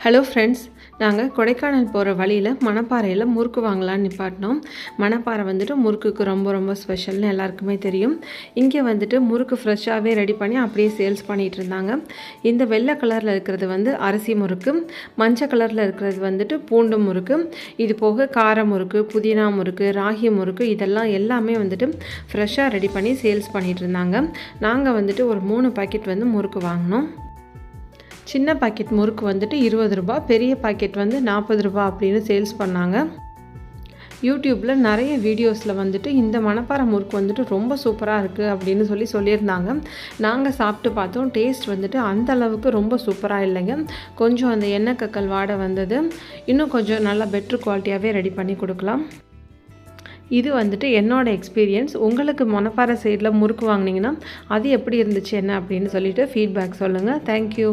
Hello friends, நாங்கள் கொடைக்கானல் போகிற வழியில் மணப்பாறையில் முறுக்கு வாங்கலான்னு நிப்பாட்டினோம். மணப்பாறை வந்துட்டு முறுக்குக்கு ரொம்ப ரொம்ப ஸ்பெஷல்னு எல்லாருக்குமே தெரியும். இங்கே வந்துட்டு முறுக்கு ஃப்ரெஷ்ஷாகவே ரெடி பண்ணி அப்படியே சேல்ஸ் பண்ணிகிட்டு இருந்தாங்க. இந்த வெள்ளை கலரில் இருக்கிறது வந்து அரிசி முறுக்கு, மஞ்சள் கலரில் இருக்கிறது வந்துட்டு பூண்டு முறுக்கு, இது போக கார முறுக்கு, புதினா முறுக்கு, ராகி முறுக்கு, இதெல்லாம் எல்லாமே வந்துட்டு ஃப்ரெஷ்ஷாக ரெடி பண்ணி சேல்ஸ் பண்ணிகிட்டு இருந்தாங்க. நாங்கள் வந்துட்டு ஒரு 3 பாக்கெட் வந்து முறுக்கு வாங்கினோம். சின்ன பாக்கெட் முறுக்கு வந்துட்டு 20 ரூபா, பெரிய பாக்கெட் வந்து 40 ரூபா அப்படின்னு சேல்ஸ் பண்ணாங்க. யூடியூப்பில் நிறைய வீடியோஸில் வந்துட்டு இந்த மணப்பாறை முறுக்கு வந்துட்டு ரொம்ப சூப்பராக இருக்குது அப்படின்னு சொல்லியிருந்தாங்க. நாங்கள் சாப்பிட்டு பார்த்தோம். டேஸ்ட் வந்துட்டு அந்த அளவுக்கு ரொம்ப சூப்பராக இல்லைங்க. கொஞ்சம் அந்த எண்ணெய் கக்கல் வாடை வந்தது. இன்னும் கொஞ்சம் நல்லா பெட்ரு குவாலிட்டியாகவே ரெடி பண்ணி கொடுக்கலாம். இது வந்துட்டு என்னோடய எக்ஸ்பீரியன்ஸ். உங்களுக்கு மணப்பாறை சைடில் முறுக்கு வாங்கினீங்கன்னா அது எப்படி இருந்துச்சு என்ன அப்படின்னு சொல்லிட்டு ஃபீட்பேக் சொல்லுங்கள். தேங்க்யூ.